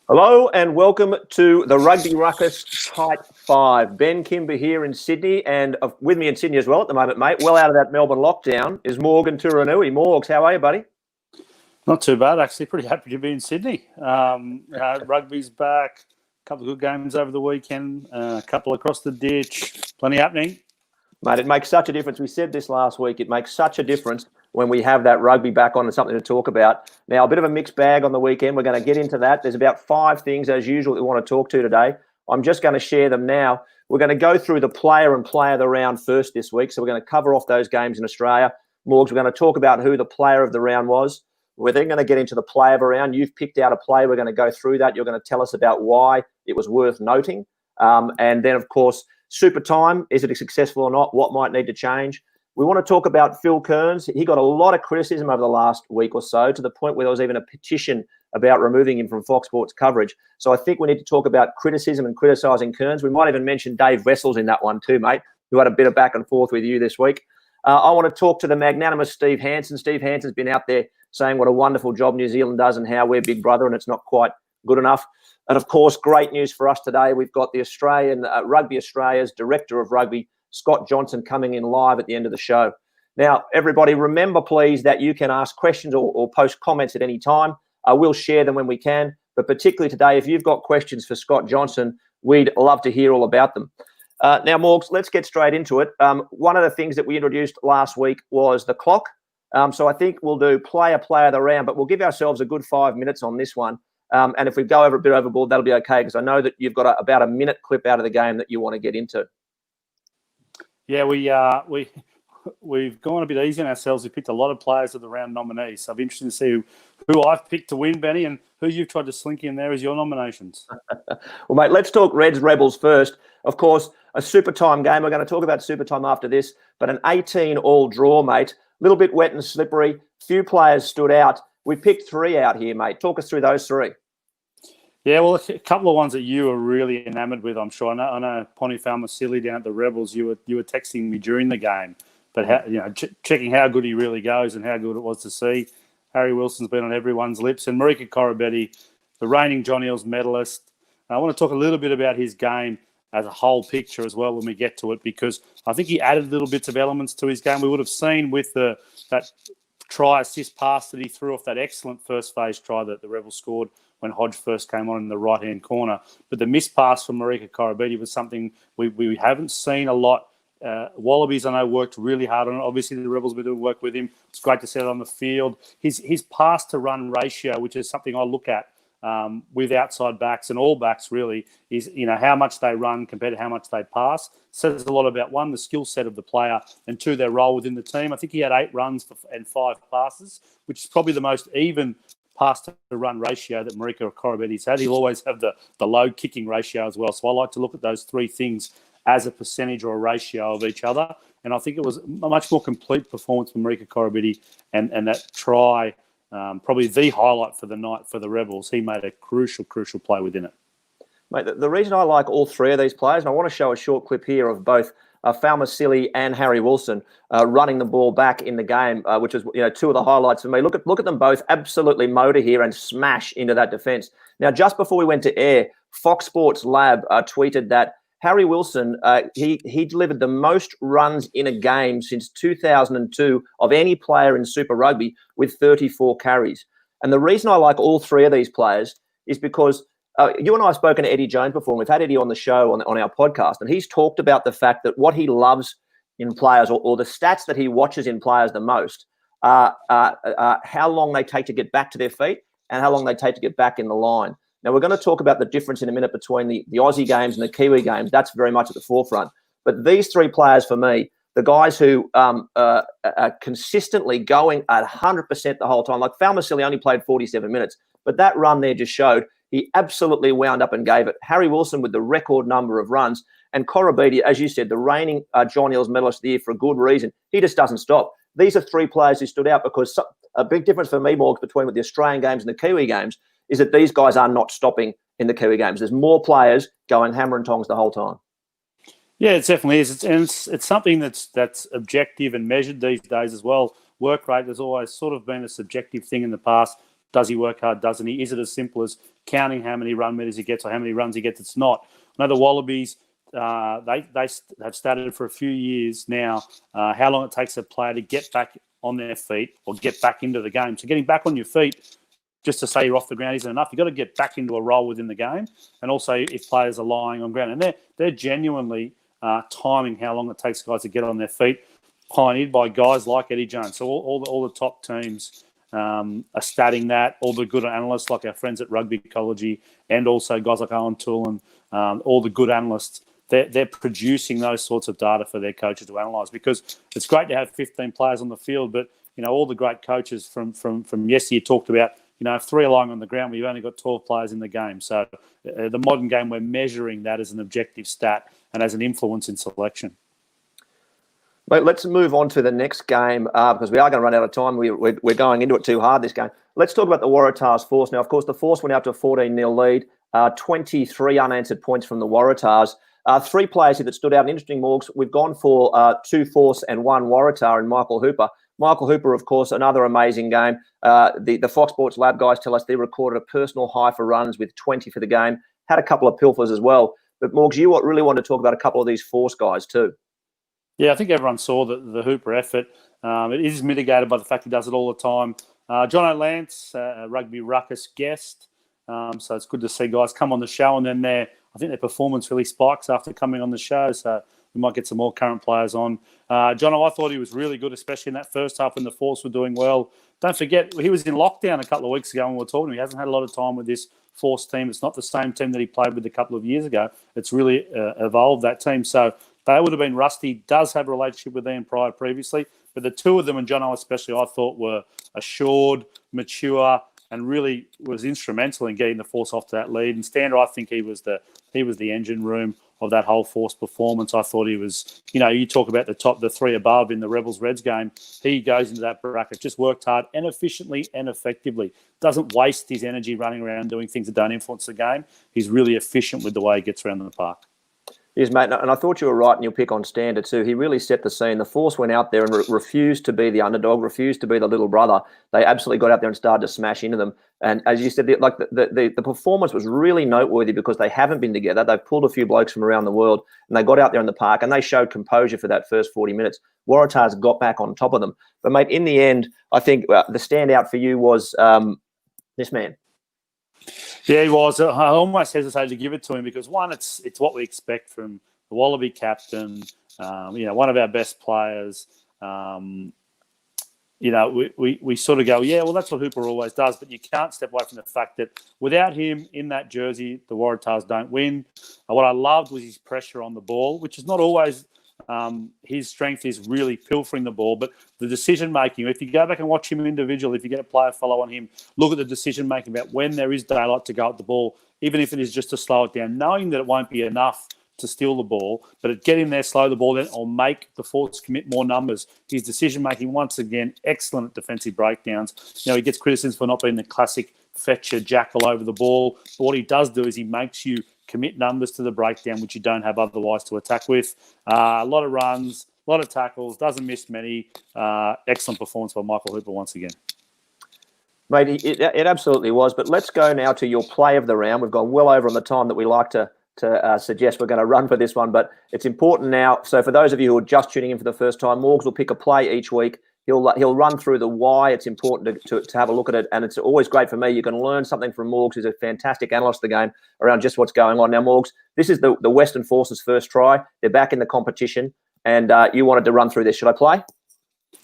Hello and welcome to the Rugby Ruckus Type 5. Ben Kimber here in Sydney, and with me in Sydney as well at the moment, mate, well out of that Melbourne lockdown, is Morgan Turanui. Morgs, how are you, buddy? Not too bad, actually. Pretty happy to be in Sydney. Rugby's back, a couple of good games over the weekend, a couple across the ditch, plenty happening. Mate, it makes such a difference. We said this last week. It makes such a difference when we have that rugby back on and something to talk about. Now, a bit of a mixed bag on the weekend. We're going to get into that. There's about 5 things, as usual, that we want to talk to today. I'm just going to share them now. We're going to go through the player and player of the round first this week. So we're going to cover off those games in Australia. Morgs, we're going to talk about who the player of the round was. We're then going to get into the player of the round. You've picked out a play. We're going to go through that. You're going to tell us about why it was worth noting. And then, of course, Super time, is it successful or not? What might need to change? We want to talk about Phil Kearns. He got a lot of criticism over the last week or so, to the point where there was even a petition about removing him from Fox Sports coverage. So I think we need to talk about criticism and criticising Kearns. We might even mention Dave Wessels in that one too, mate, who had a bit of back and forth with you this week. I want to talk to the magnanimous Steve Hansen. Steve Hansen's been out there saying what a wonderful job New Zealand does and how we're big brother and it's not quite good enough. And, of course, great news for us today. We've got the Australian Rugby Australia's Director of Rugby, Scott Johnson, coming in live at the end of the show. Now, everybody, remember, please, that you can ask questions or post comments at any time. We'll share them when we can. But particularly today, if you've got questions for Scott Johnson, we'd love to hear all about them. Now, Morgs, let's get straight into it. One of the things that we introduced last week was the clock. So I think we'll do player of the round, but we'll give ourselves a good 5 minutes on this one. And if we go a bit overboard, that'll be okay, because I know that you've got about a minute clip out of the game that you want to get into. Yeah, we've gone a bit easy on ourselves. We picked a lot of players of the round nominees. So I'm interested to see who I've picked to win, Benny, and who you've tried to slink in there as your nominations. Well, mate, let's talk Reds Rebels first. Of course, a super time game. We're going to talk about super time after this, but an 18-all draw, mate. A little bit wet and slippery. Few players stood out. We picked 3 out here, mate. Talk us through those 3. Yeah, well, a couple of ones that you were really enamoured with, I'm sure. I know Pony Falmasilli down at the Rebels, you were texting me during the game, but checking how good he really goes and how good it was to see. Harry Wilson's been on everyone's lips, and Marika Koroibete, the reigning John Eales medalist. I want to talk a little bit about his game as a whole picture as well when we get to it, because I think he added little bits of elements to his game. We would have seen with that try assist pass that he threw off that excellent first phase try that the Rebels scored when Hodge first came on in the right-hand corner. But the missed pass from Marika Koroibete was something we haven't seen a lot. Wallabies, I know, worked really hard on it. Obviously, the Rebels were doing work with him. It's great to see it on the field. His pass-to-run ratio, which is something I look at with outside backs and all backs, really, is how much they run compared to how much they pass. Says a lot about, 1, the skill set of the player, and 2, their role within the team. I think he had 8 runs and 5 passes, which is probably the most even pass-to-run ratio that Marika Koroibete's had. He'll always have the low kicking ratio as well. So I like to look at those 3 things as a percentage or a ratio of each other. And I think it was a much more complete performance from Marika Koroibete, and that try, probably the highlight for the night for the Rebels. He made a crucial play within it. Mate, the reason I like all 3 of these players, and I want to show a short clip here of both Falmasilli and Harry Wilson running the ball back in the game, which is 2 of the highlights for me. Look at them both absolutely motor here and smash into that defence. Now, just before we went to air, Fox Sports Lab tweeted that Harry Wilson, he delivered the most runs in a game since 2002 of any player in Super Rugby with 34 carries. And the reason I like all 3 of these players is because you and I have spoken to Eddie Jones before, and we've had Eddie on the show on our podcast, and he's talked about the fact that what he loves in players, or the stats that he watches in players the most, are how long they take to get back to their feet and how long they take to get back in the line. Now, we're going to talk about the difference in a minute between the Aussie games and the Kiwi games. That's very much at the forefront. But these 3 players, for me, the guys who are consistently going at 100% the whole time, like Falmasilli only played 47 minutes, but that run there just showed he absolutely wound up and gave it. Harry Wilson with the record number of runs, and Koroibete, as you said, the reigning John Eales medalist of the year for a good reason. He just doesn't stop. These are 3 players who stood out, because a big difference for me, Morgs, between the Australian games and the Kiwi games is that these guys are not stopping in the Kiwi games. There's more players going hammer and tongs the whole time. Yeah, it definitely is. It's something that's objective and measured these days as well. Work rate has always sort of been a subjective thing in the past. Does he work hard? Doesn't he? Is it as simple as counting how many run meters he gets or how many runs he gets? It's not. I know the Wallabies, they have started for a few years now how long it takes a player to get back on their feet or get back into the game. So getting back on your feet, just to say you're off the ground isn't enough. You've got to get back into a role within the game. And also if players are lying on ground. And they're genuinely timing how long it takes guys to get on their feet, pioneered by guys like Eddie Jones. So all the top teams are statting that. All the good analysts like our friends at Rugby Ecology and also guys like Owen Toole and all the good analysts, they're producing those sorts of data for their coaches to analyse, because it's great to have 15 players on the field, but all the great coaches from yesteryear talked about if 3 are lying on the ground, we've only got 12 players in the game. So the modern game, we're measuring that as an objective stat and as an influence in selection. Mate, let's move on to the next game because we are going to run out of time. We're going into it too hard, this game. Let's talk about the Waratahs Force. Now, of course, the Force went out to a 14-0 lead, 23 unanswered points from the Waratahs. 3 players here that stood out. Interesting, Morgs. We've gone for 2 Force and 1 Waratah and Michael Hooper. Michael Hooper, of course, another amazing game. The Fox Sports Lab guys tell us they recorded a personal high for runs with 20 for the game. Had a couple of pilfers as well. But, Morgs, you really want to talk about a couple of these Force guys too. Yeah, I think everyone saw the Hooper effort. It is mitigated by the fact he does it all the time. John O'Lance, a Rugby Ruckus guest. So it's good to see guys come on the show, and then I think their performance really spikes after coming on the show. So we might get some more current players on. Jono, I thought he was really good, especially in that first half when the Force were doing well. Don't forget, he was in lockdown a couple of weeks ago when we were talking. He hasn't had a lot of time with this Force team. It's not the same team that he played with a couple of years ago. It's really evolved, that team. So they would have been rusty. Does have a relationship with Ian Pryor previously. But the two of them, and Jono especially, I thought were assured, mature, and really was instrumental in getting the Force off to that lead. And Stander, I think he was the engine room of that whole Force performance. I thought he was, you talk about the 3 above in the Rebels-Reds game. He goes into that bracket, just worked hard and efficiently and effectively. Doesn't waste his energy running around doing things that don't influence the game. He's really efficient with the way he gets around the park. Yes, mate, and I thought you were right in your pick on Stander too. He really set the scene. The Force went out there and refused to be the underdog, refused to be the little brother. They absolutely got out there and started to smash into them. And as you said, the performance was really noteworthy because they haven't been together. They've pulled a few blokes from around the world, and they got out there in the park and they showed composure for that first 40 minutes. Waratahs got back on top of them. But, mate, in the end, I think the standout for you was this man. Yeah, he was. I almost hesitated to give it to him because, one, it's what we expect from the Wallaby captain, one of our best players. We sort of go, yeah, well, that's what Hooper always does, but you can't step away from the fact that without him in that jersey, the Waratahs don't win. What I loved was his pressure on the ball, which is not always his strength is really pilfering the ball, but the decision-making, if you go back and watch him individually, if you get a player follow on him, look at the decision-making about when there is daylight to go at the ball, even if it is just to slow it down, knowing that it won't be enough to steal the ball, but get in there, slow the ball down, or make the Force commit more numbers. His decision-making, once again, excellent at defensive breakdowns. He gets criticism for not being the classic fetcher jackal over the ball, but what he does do is he makes you commit numbers to the breakdown, which you don't have otherwise to attack with. A lot of runs, a lot of tackles, doesn't miss many. Excellent performance by Michael Hooper once again. Mate, it absolutely was. But let's go now to your play of the round. We've gone well over on the time that we like to suggest we're going to run for this one, but it's important now. So for those of you who are just tuning in for the first time, Morgs will pick a play each week. He'll run through the why it's important to have a look at it, and it's always great for me. You can learn something from Morgs, who's a fantastic analyst of the game, around just what's going on. Now, Morgs, this is the Western Forces' first try. They're back in the competition, and you wanted to run through this. Should I play?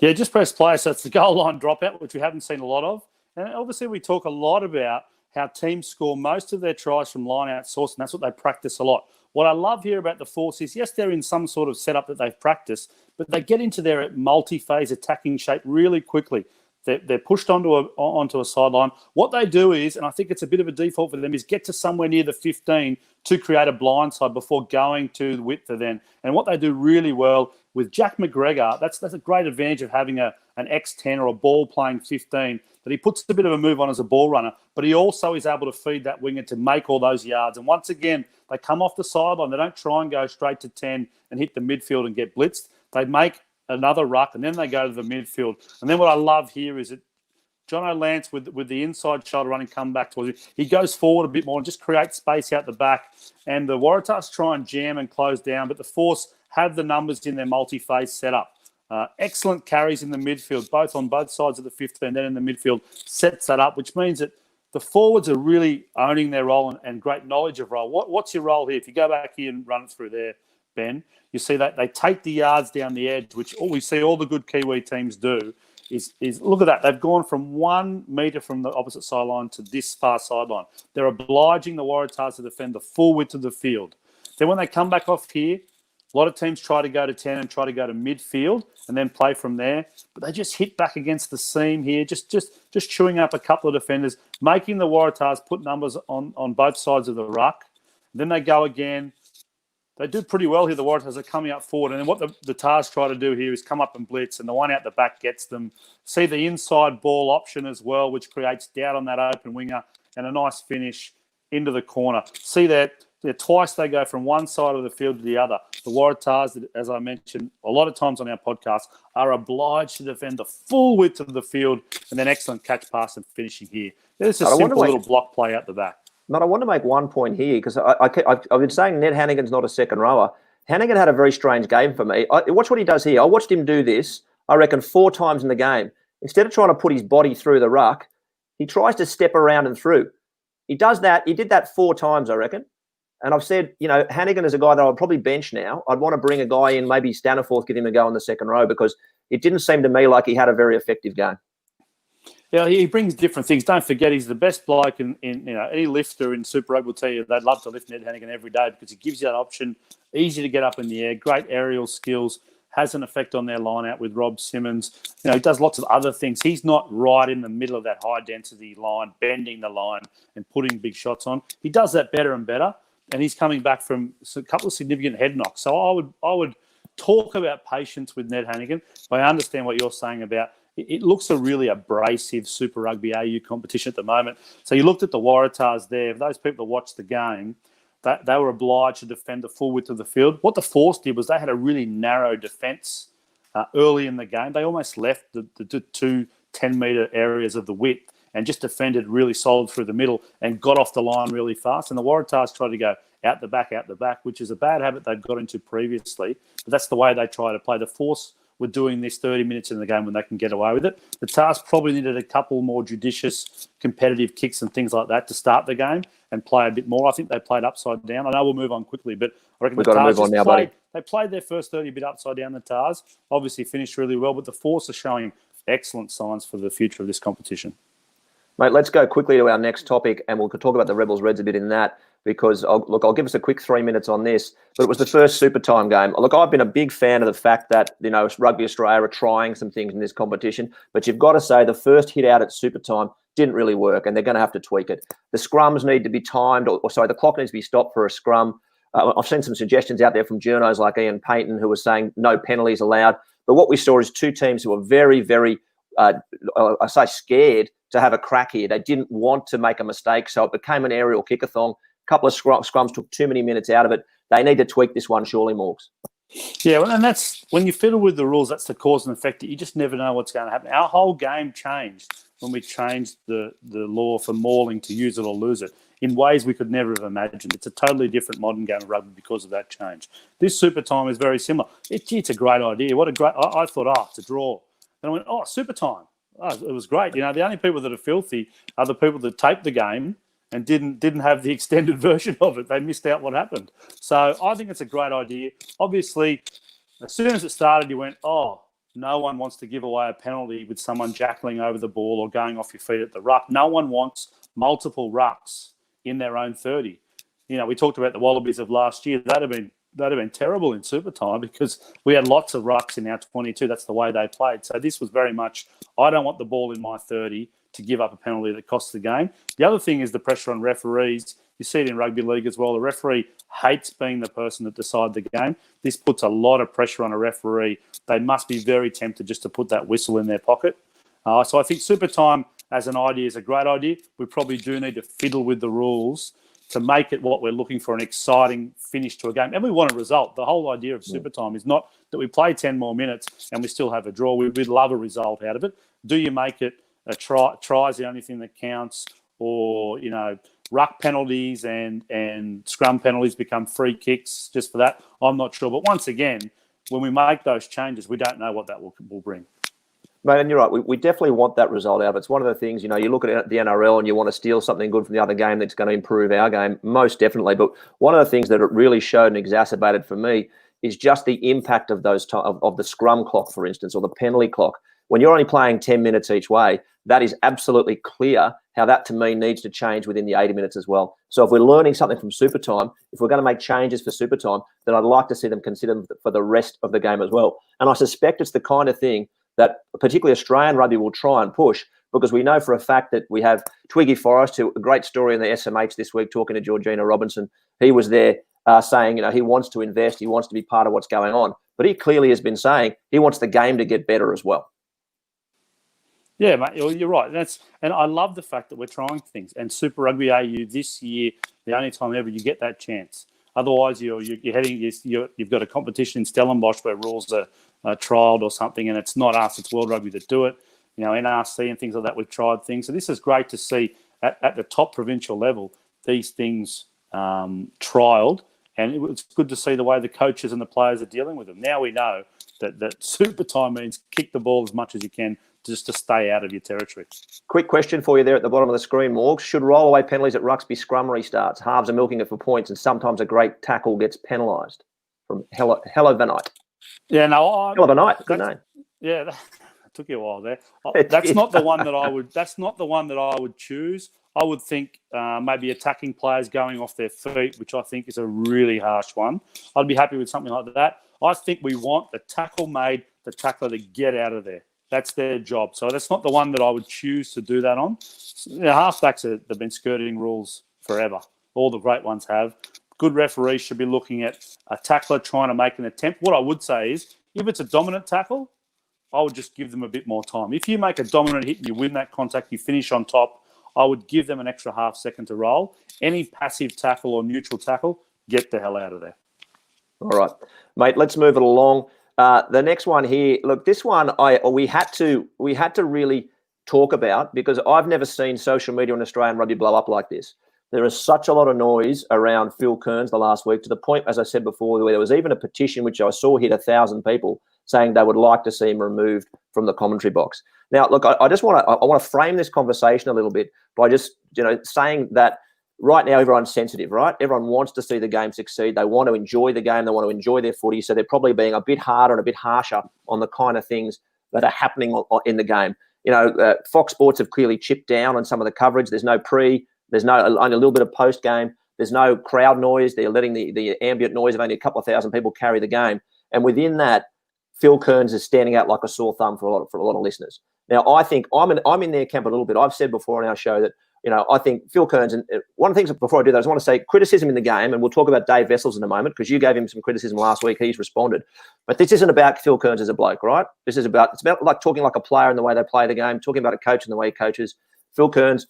Yeah, just press play. So it's the goal line dropout, which we haven't seen a lot of. And obviously we talk a lot about how teams score most of their tries from line-out source, and that's what they practice a lot. What I love here about the Force is, yes, they're in some sort of setup that they've practiced, but they get into their multi-phase attacking shape really quickly. They're pushed onto a sideline. What they do is, and I think it's a bit of a default for them, is get to somewhere near the 15 to create a blindside before going to the width of them. And what they do really well with Jack McGregor, that's a great advantage of having an an X10 or a ball playing 15, that he puts a bit of a move on as a ball runner, but he also is able to feed that winger to make all those yards. And once again, they come off the sideline. They don't try and go straight to 10 and hit the midfield and get blitzed. They make another ruck, and then they go to the midfield. And then what I love here is that John O'Lance, with the inside shoulder running come back towards it, he goes forward a bit more and just creates space out the back. And the Waratahs try and jam and close down, but the Force have the numbers in their multi-phase setup. Excellent carries in the midfield, both on both sides of the 15, then in the midfield, sets that up, which means that the forwards are really owning their role and great knowledge of role. What's your role here? If you go back here and run it through there, Ben, you see that they take the yards down the edge, which we see all the good Kiwi teams do, is look at that. They've gone from 1 metre from the opposite sideline to this far sideline. They're obliging the Waratahs to defend the full width of the field. Then when they come back off here, a lot of teams try to go to 10 and try to go to midfield and then play from there. But they just hit back against the seam here, just chewing up a couple of defenders, making the Waratahs put numbers on both sides of the ruck. Then they go again. They do pretty well here. The Waratahs are coming up forward. And then what the Tars try to do here is come up and blitz, and the one out the back gets them. See the inside ball option as well, which creates doubt on that open winger and a nice finish into the corner. See that twice they go from one side of the field to the other. The Waratahs, as I mentioned a lot of times on our podcast, are obliged to defend the full width of the field, and then excellent catch, pass, and finishing here. There's a simple little block play out the back. But I want to make one point here, because I've been saying Ned Hannigan's not a second rower. Hannigan had a very strange game for me. Watch what he does here. I watched him do this, I reckon, 4 times in the game. Instead of trying to put his body through the ruck, he tries to step around and through. He does that. He did that 4 times, I reckon. And I've said, Hannigan is a guy that I'd probably bench now. I'd want to bring a guy in, maybe Staniforth, give him a go in the second row, because it didn't seem to me like he had a very effective game. Yeah, he brings different things. Don't forget, he's the best bloke in any lifter in Super Rugby will tell you they'd love to lift Ned Hannigan every day, because he gives you that option, easy to get up in the air, great aerial skills, has an effect on their line out with Rob Simmons. He does lots of other things. He's not right in the middle of that high density line, bending the line and putting big shots on. He does that better and better, and he's coming back from a couple of significant head knocks. So I would talk about patience with Ned Hannigan, but I understand what you're saying about it looks a really abrasive Super Rugby AU competition at the moment. So you looked at the Waratahs there. For those people that watched the game, they were obliged to defend the full width of the field. What the Force did was they had a really narrow defence early in the game. They almost left the 2 10-metre areas of the width and just defended really solid through the middle and got off the line really fast. And the Waratahs tried to go out the back, which is a bad habit they've got into previously. But that's the way they try to play. The Force were doing this 30 minutes in the game when they can get away with it. The Tars probably needed a couple more judicious competitive kicks and things like that to start the game and play a bit more. I think they played upside down. I know we'll move on quickly, but I reckon We've got to move on now, buddy. They played their first 30 a bit upside down, the Tars. Obviously finished really well, but the Force are showing excellent signs for the future of this competition. Mate, let's go quickly to our next topic, and we'll talk about the Rebels Reds a bit in that, because I'll give us a quick 3 minutes on this. But it was the first Super Time game. Look, I've been a big fan of the fact that Rugby Australia are trying some things in this competition, but you've got to say the first hit out at Super Time didn't really work, and they're going to have to tweak it. The scrums need to be timed, the clock needs to be stopped for a scrum. I've seen some suggestions out there from journos like Ian Payton who were saying no penalties allowed. But what we saw is 2 teams who were very, very, scared to have a crack here. They didn't want to make a mistake, so it became an aerial kickathon. A couple of scrums took too many minutes out of it. They need to tweak this one, surely, Morgs. Yeah, and that's when you fiddle with the rules, that's the cause and effect. You just never know what's going to happen. Our whole game changed when we changed the law for mauling to use it or lose it in ways we could never have imagined. It's a totally different modern game of rugby because of that change. This Super Time is very similar. It's a great idea. I thought, it's a draw. And I went, Super Time. It was great. The only people that are filthy are the people that taped the game and didn't have the extended version of it. They missed out what happened. So I think it's a great idea. Obviously, as soon as it started, you went, no one wants to give away a penalty with someone jackling over the ball or going off your feet at the ruck. No one wants multiple rucks in their own 30. We talked about the Wallabies of last year. That'd have been terrible in Super Time because we had lots of rucks in our 22. That's the way they played. So this was very much, I don't want the ball in my 30 to give up a penalty that costs the game. The other thing is the pressure on referees. You see it in rugby league as well. The referee hates being the person that decides the game. This puts a lot of pressure on a referee. They must be very tempted just to put that whistle in their pocket. So I think super time as an idea is a great idea. We probably do need to fiddle with the rules to make it what we're looking for, an exciting finish to a game. And we want a result. The whole idea of super time is not that we play 10 more minutes and we still have a draw. We'd love a result out of it. Do you make it a try's the only thing that counts, or, you know, ruck penalties and scrum penalties become free kicks just for that? I'm not sure. But once again, when we make those changes, we don't know what that will bring. Mate, and you're right. We definitely want that result out of it. It's one of the things, you know, you look at the NRL and you want to steal something good from the other game that's going to improve our game, most definitely. But one of the things that it really showed and exacerbated for me is just the impact of those of the scrum clock, for instance, or the penalty clock. When you're only playing 10 minutes each way, that is absolutely clear how that, to me, needs to change within the 80 minutes as well. So if we're learning something from super time, if we're going to make changes for super time, then I'd like to see them consider for the rest of the game as well. And I suspect it's the kind of thing that particularly Australian rugby will try and push, because we know for a fact that we have Twiggy Forrest, who, a great story in the SMH this week, talking to Georgina Robinson. He was there saying, you know, he wants to invest, he wants to be part of what's going on. But he clearly has been saying he wants the game to get better as well. Yeah, mate, you're right. And I love the fact that we're trying things. And Super Rugby AU this year, the only time ever you get that chance. Otherwise, you're you've got a competition in Stellenbosch where rules are trialled or something, and it's not us, it's World Rugby that do it. You know, NRC and things like that, we've tried things. So this is great to see at the top provincial level these things trialled, and it's good to see the way the coaches and the players are dealing with them. Now we know that super time means kick the ball as much as you can just to stay out of your territory. Quick question for you there at the bottom of the screen, Morgs. Should roll-away penalties at rucks be scrum restarts? Halves are milking it for points, and sometimes a great tackle gets penalised. From Hello Vanite. Yeah, no, Hello Vanite. Good name. Yeah, that took you a while there. That's not the one that I would. That's not the one that I would choose. I would think maybe attacking players going off their feet, which I think is a really harsh one. I'd be happy with something like that. I think we want the tackle made, the tackler to get out of there. That's their job. So that's not the one that I would choose to do that on. You know, halfbacks they've been skirting rules forever. All the great ones have. Good referees should be looking at a tackler trying to make an attempt. What I would say is, if it's a dominant tackle, I would just give them a bit more time. If you make a dominant hit and you win that contact, you finish on top, I would give them an extra half second to roll. Any passive tackle or neutral tackle, get the hell out of there. All right, mate, let's move it along. The next one here, look, this one we had to really talk about, because I've never seen social media in Australian rugby blow up like this. There is such a lot of noise around Phil Kearns the last week, to the point, as I said before, where there was even a petition which I saw hit 1,000 people saying they would like to see him removed from the commentary box. Now, look, I just want to frame this conversation a little bit by just, you know, saying that right now everyone's sensitive, right? Everyone wants to see the game succeed. They want to enjoy the game. They want to enjoy their footy. So they're probably being a bit harder and a bit harsher on the kind of things that are happening in the game. You know, Fox Sports have clearly chipped down on some of the coverage. There's no pre. There's only a little bit of post game. There's no crowd noise. They're letting the ambient noise of only a couple of thousand people carry the game. And within that, Phil Kearns is standing out like a sore thumb for a lot of listeners. Now, I think I'm in their camp a little bit. I've said before on our show that, you know, I think Phil Kearns, and one of the things before I do that, I just want to say criticism in the game, and we'll talk about Dave Vessels in a moment, because you gave him some criticism last week. He's responded. But this isn't about Phil Kearns as a bloke, right? It's about like talking like a player in the way they play the game, talking about a coach in the way he coaches. Phil Kearns,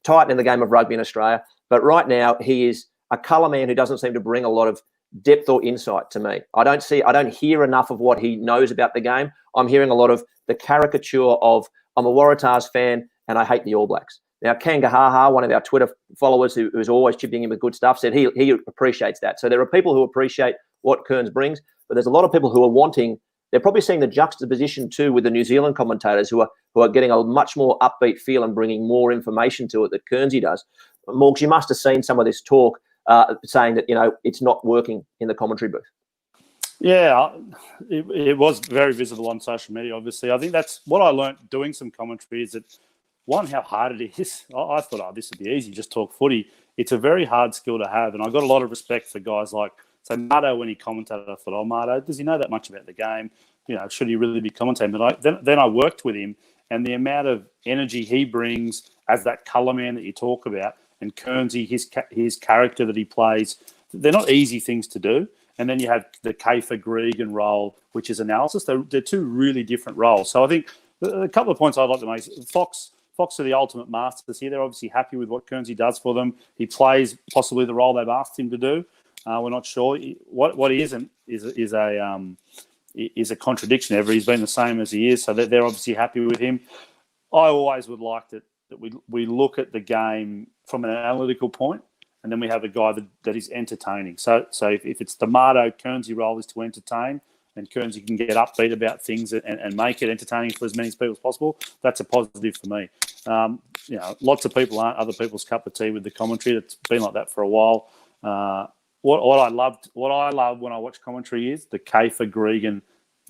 titan in the game of rugby in Australia, but right now he is a colour man who doesn't seem to bring a lot of depth or insight to me. I don't hear enough of what he knows about the game. I'm hearing a lot of the caricature of, I'm a Waratahs fan and I hate the All Blacks. Now, Kangahaha, one of our Twitter followers who's always chipping in with good stuff, said he appreciates that. So there are people who appreciate what Kearns brings, but there's a lot of people who are wanting, they're probably seeing the juxtaposition too with the New Zealand commentators who are getting a much more upbeat feel and bringing more information to it that Kearnsy does. Morgs, you must have seen some of this talk saying that, you know, it's not working in the commentary booth. Yeah, it was very visible on social media, obviously. I think that's what I learnt doing some commentary, is that, one, how hard it is. I thought, this would be easy, just talk footy. It's a very hard skill to have, and I got a lot of respect for guys like, say, Marto, when he commentated. I thought, Marto, does he know that much about the game? You know, should he really be commentating? But then I worked with him, and the amount of energy he brings as that colour man that you talk about, and Kernsey, his character that he plays, they're not easy things to do. And then you have the Kafer Gregan role, which is analysis. They're two really different roles. So I think a couple of points I'd like to make. Fox are the ultimate masters here. They're obviously happy with what Kernsey does for them. He plays possibly the role they've asked him to do. We're not sure. What he isn't is a contradiction ever. He's been the same as he is, so they're obviously happy with him. I always would like that we look at the game from an analytical point, and then we have a guy that is entertaining. So if it's the Mardo Kernsey role is to entertain, and Kernsey can get upbeat about things and make it entertaining for as many people as possible, that's a positive for me. Lots of people aren't other people's cup of tea with the commentary. It's been like that for a while. What I love when I watch commentary is the Kafer Gregan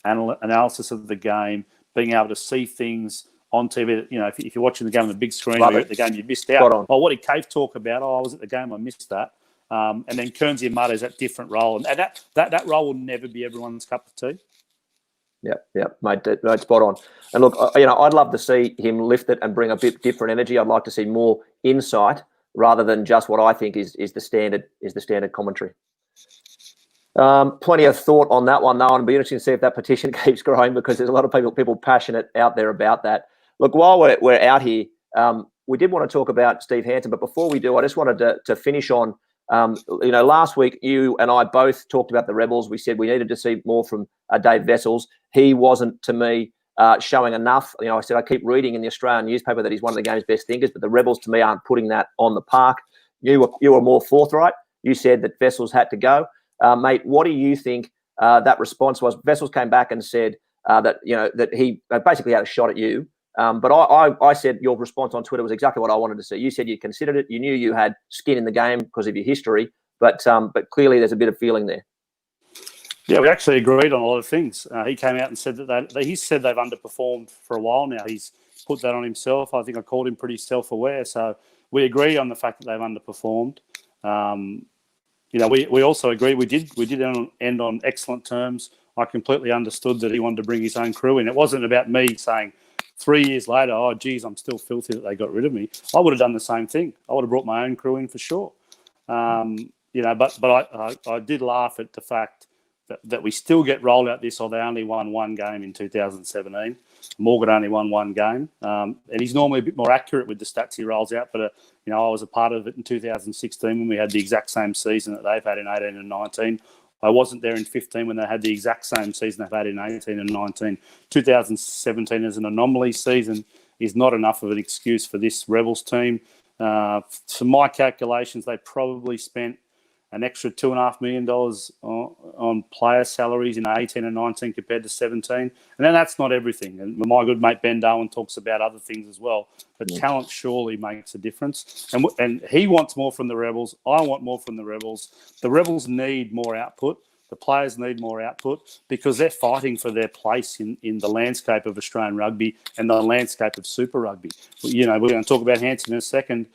analysis of the game, being able to see things on TV. If you're watching the game on the big screen, or the game you missed out. Oh, what did Cave talk about? Oh, I was at the game, I missed that. And then Kernsey and Mardo is that different role, and that role will never be everyone's cup of tea. Yeah, mate, spot on. And look, I'd love to see him lift it and bring a bit different energy. I'd like to see more insight rather than just what I think is the standard commentary. Plenty of thought on that one, though, and it'll be interesting to see if that petition keeps growing, because there's a lot of people passionate out there about that. Look, while we're out here, we did want to talk about Steve Hansen, but before we do, I just wanted to finish on, last week you and I both talked about the Rebels. We said we needed to see more from Dave Vessels. He wasn't, to me, showing enough. I said I keep reading in the Australian newspaper that he's one of the game's best thinkers, but the Rebels, to me, aren't putting that on the park. You were more forthright. You said that Vessels had to go. Mate, what do you think that response was? Vessels came back and said that he basically had a shot at you. But I said your response on Twitter was exactly what I wanted to see. You said you considered it. You knew you had skin in the game because of your history, but clearly there's a bit of feeling there. Yeah, we actually agreed on a lot of things. He came out and said that he said they've underperformed for a while now. He's put that on himself. I think I called him pretty self-aware. So we agree on the fact that they've underperformed. We also agree. We did end on excellent terms. I completely understood that he wanted to bring his own crew in. It wasn't about me saying 3 years later, oh, geez, I'm still filthy that they got rid of me. I would have done the same thing. I would have brought my own crew in for sure. But I did laugh at the fact that we still get rolled out this, or they only won one game in 2017. Morgan only won one game. And he's normally a bit more accurate with the stats he rolls out. But, I was a part of it in 2016 when we had the exact same season that they've had in 18 and 19. I wasn't there in 15 when they had the exact same season they've had in 18 and 19. 2017 as an anomaly season is not enough of an excuse for this Rebels team. For my calculations, they probably spent an extra $2.5 million on player salaries in 18 and 19 compared to 17. And then that's not everything. And my good mate Ben Darwin talks about other things as well. But talent surely makes a difference. And he wants more from the Rebels. I want more from the Rebels. The Rebels need more output. The players need more output because they're fighting for their place in the landscape of Australian rugby and the landscape of Super Rugby. We're going to talk about Hansen in a second.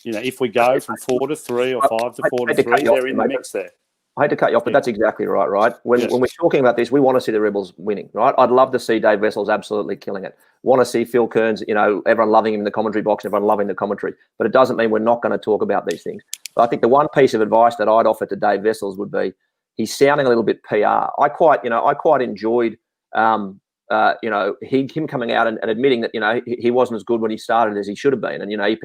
If we go from 4 to 3 or 5 to 4 to 3, they're in the mix there. I hate to cut you off, but that's exactly right? When we're talking about this, we want to see the Rebels winning, right? I'd love to see Dave Vessels absolutely killing it. Want to see Phil Kearns, everyone loving him in the commentary box, everyone loving the commentary. But it doesn't mean we're not going to talk about these things. But I think the one piece of advice that I'd offer to Dave Vessels would be, he's sounding a little bit PR. I quite enjoyed, him coming out and admitting that, he wasn't as good when he started as he should have been. And, he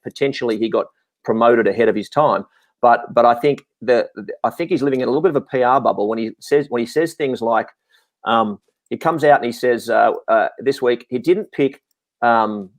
potentially he got promoted ahead of his time. But I think he's living in a little bit of a PR bubble when he says things like, he comes out and he says this week he didn't pick Reece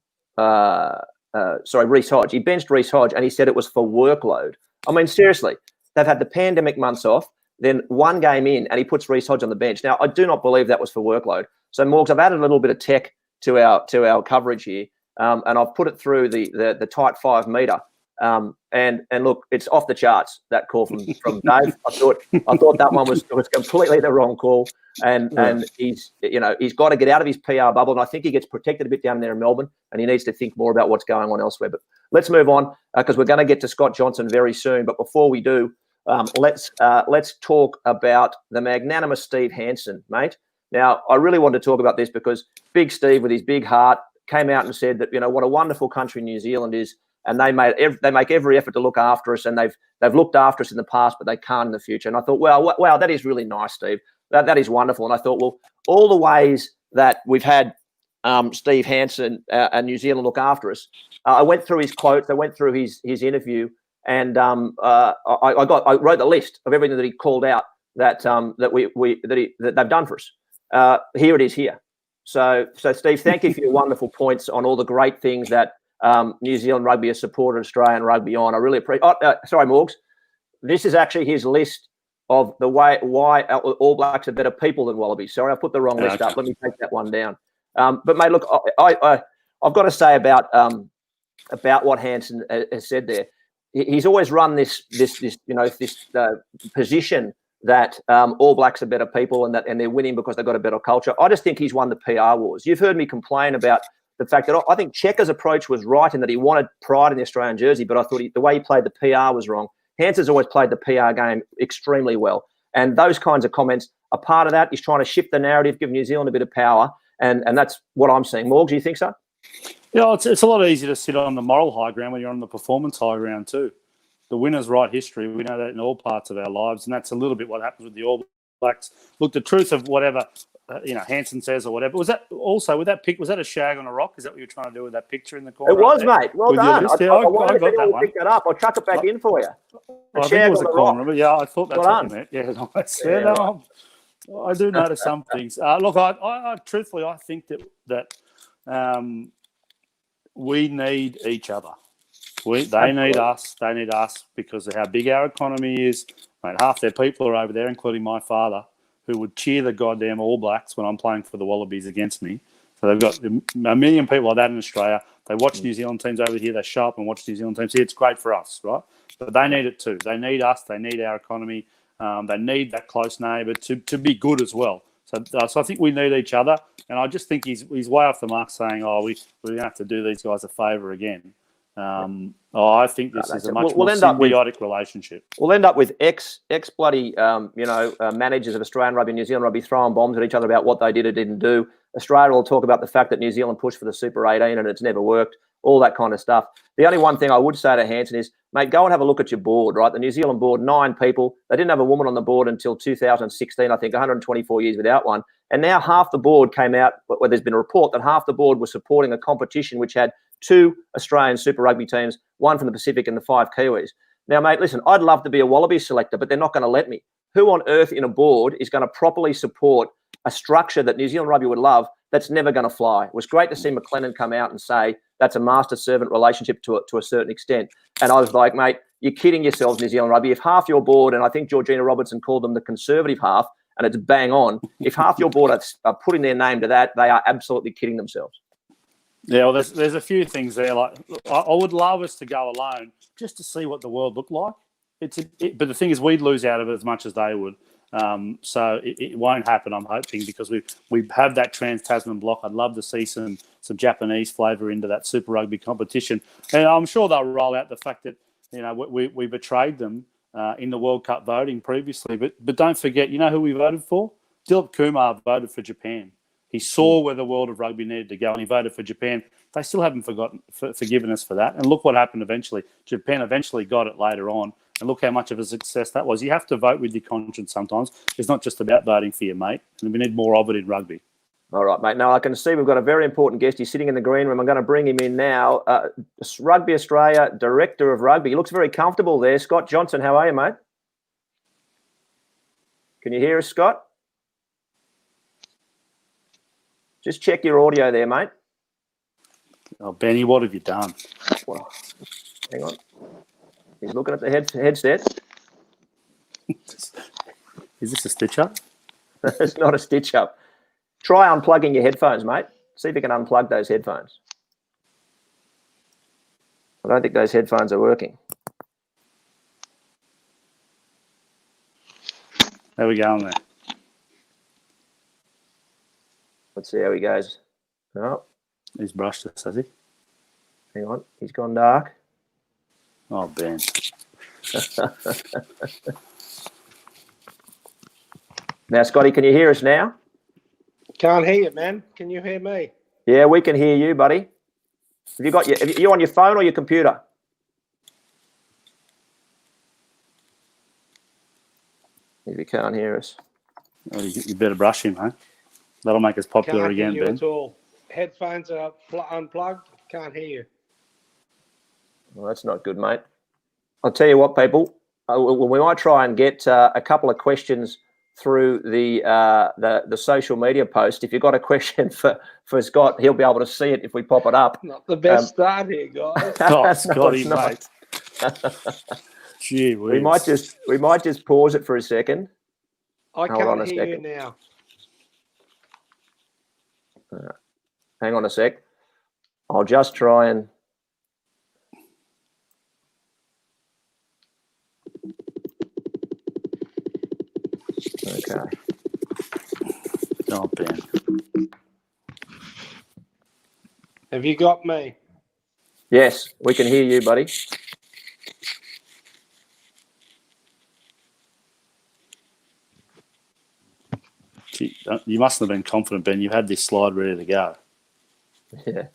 Hodge. He benched Reece Hodge and he said it was for workload. I mean, seriously, they've had the pandemic months off. Then one game in, and he puts Reece Hodge on the bench. Now, I do not believe that was for workload. So, Morgs, I've added a little bit of tech to our coverage here, and I've put it through the tight 5 metre. And look, it's off the charts, that call from Dave. I thought that one was completely the wrong call, and he's got to get out of his PR bubble, and I think he gets protected a bit down there in Melbourne, and he needs to think more about what's going on elsewhere. But let's move on because we're going to get to Scott Johnson very soon. But before we do, let's talk about the magnanimous Steve Hansen, mate. Now, I really want to talk about this because Big Steve, with his big heart, came out and said that what a wonderful country New Zealand is. and they make every effort to look after us, and they've looked after us in the past, but they can't in the future. And I thought, wow, that is really nice, Steve. That is wonderful. And I thought, well, all the ways that we've had Steve Hansen and New Zealand look after us. I went through his quotes. I went through his interview, and I wrote the list of everything that he called out that they've done for us. Here it is here. So Steve, thank you for your wonderful points on all the great things that New Zealand Rugby has supported Australian rugby on. I really appreciate. Sorry, Morgs. This is actually his list of the why All Blacks are better people than Wallabies. Sorry, I put the wrong list up. Let me take that one down. But mate, look, I've got to say about what Hansen has said there. He's always run this position that All Blacks are better people and they're winning because they've got a better culture. I just think he's won the PR wars. You've heard me complain about the fact that I think Checker's approach was right in that he wanted pride in the Australian jersey, but I thought the way he played the PR was wrong. Hansen's always played the PR game extremely well. And those kinds of comments are part of that. He's trying to shift the narrative, give New Zealand a bit of power. And that's what I'm seeing. Morg, do you think so? Yeah, it's a lot easier to sit on the moral high ground when you're on the performance high ground too. The winners write history. We know that in all parts of our lives, and that's a little bit what happens with the All Blacks. Look, the truth of whatever Hansen says or whatever was that. Also, with that pic, was that a shag on a rock? Is that what you're trying to do with that picture in the corner? It was, mate. Well done. I got that one. Pick that up. I'll chuck it back in for you. I think it was a corner, but yeah, I thought that's what you meant. Yeah, nice. I do notice some things. Look, I truthfully, I think that we need each other. They need us. They need us because of how big our economy is. Mate, half their people are over there, including my father, who would cheer the goddamn All Blacks when I'm playing for the Wallabies against me. So they've got a million people like that in Australia. They watch New Zealand teams over here. They show up and watch New Zealand teams here. It's great for us, right? But they need it too. They need us. They need our economy. They need that close neighbour to be good as well. So I think we need each other. And I just think he's way off the mark saying, we're going to have to do these guys a favour again. I think this is a much more symbiotic relationship. We'll end up with ex bloody managers of Australian rugby, New Zealand rugby throwing bombs at each other about what they did or didn't do. Australia will talk about the fact that New Zealand pushed for the Super 18 and it's never worked. All that kind of stuff. The only one thing I would say to Hansen is, mate, go and have a look at your board, right? The New Zealand board, 9 people. They didn't have a woman on the board until 2016, I think, 124 years without one. And now half the board came out, where there's been a report that half the board was supporting a competition which had 2 Australian Super Rugby teams, 1 from the Pacific and the 5 Kiwis. Now, mate, listen, I'd love to be a Wallabies selector, but they're not going to let me. Who on earth in a board is going to properly support a structure that New Zealand Rugby would love that's never going to fly? It was great to see McLennan come out and say that's a master-servant relationship to a certain extent. And I was like, mate, you're kidding yourselves, New Zealand Rugby. If half your board, and I think Georgina Robertson called them the conservative half, and it's bang on, if half your board are putting their name to that, they are absolutely kidding themselves. Yeah, well, there's a few things there. Like I would love us to go alone just to see what the world looked like. But the thing is, we'd lose out of it as much as they would. So it won't happen, I'm hoping, because we have that trans-Tasman block. I'd love to see some Japanese flavour into that Super Rugby competition. And I'm sure they'll roll out the fact that, we betrayed them in the World Cup voting previously. But don't forget, you know who we voted for? Dilip Kumar voted for Japan. He saw where the world of rugby needed to go, and he voted for Japan. They still haven't forgiven us for that. And look what happened eventually. Japan eventually got it later on. And look how much of a success that was. You have to vote with your conscience sometimes. It's not just about voting for your mate. And we need more of it in rugby. All right, mate. Now, I can see we've got a very important guest. He's sitting in the green room. I'm going to bring him in now. Rugby Australia, Director of Rugby. He looks very comfortable there. Scott Johnson, how are you, mate? Can you hear us, Scott? Just check your audio there, mate. Oh, Benny, what have you done? Well, hang on. He's looking at the headset. Is this a stitch-up? It's not a stitch-up. Try unplugging your headphones, mate. See if you can unplug those headphones. I don't think those headphones are working. How are we going there? Let's see how he goes. Oh. He's brushed us, has he? Hang on. He's gone dark. Oh, Ben. Now, Scotty, can you hear us now? Can't hear you, man. Can you hear me? Yeah, we can hear you, buddy. Are you on your phone or your computer? If you can't hear us. Oh, you better brush him, huh? That'll make us popular Can't again, hear you Ben. at all. Headphones are unplugged. Can't hear you. Well, that's not good, mate. I'll tell you what, people. We might try and get a couple of questions through the social media post. If you've got a question for Scott, he'll be able to see it if we pop it up. Not the best start here, guys. Oh, No, Scotty, it's not. mate. Gee whiz. We might just pause it for a second. I Hold on can't a hear you second. now. Hang on a sec. I'll just try and. Okay. Oh, Ben. Have you got me? Yes, we can hear you, buddy. Gee, you mustn't have been confident, Ben. You had this slide ready to go. Yeah.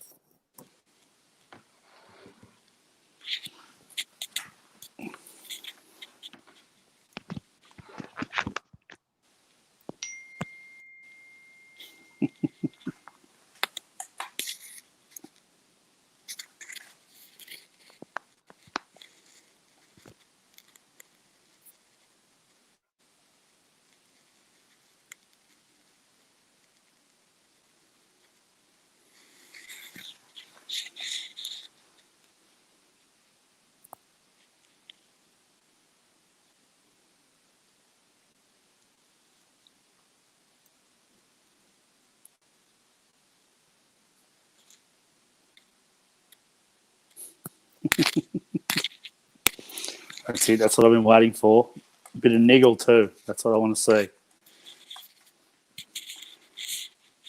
That's it. That's what I've been waiting for. A bit of niggle too. That's what I want to see.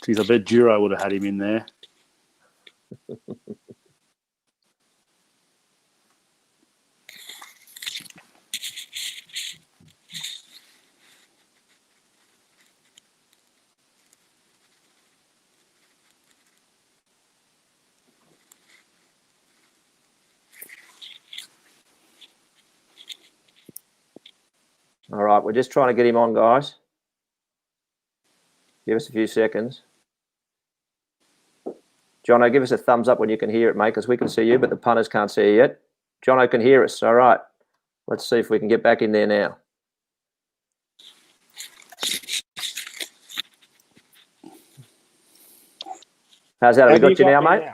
Geez, I bet Duro would have had him in there. All right, we're just trying to get him on, guys. Give us a few seconds. Jono, give us a thumbs up when you can hear it, mate, because we can see you, but the punters can't see you yet. Jono can hear us. All right. Let's see if we can get back in there now. How's that? Have we got you now, mate?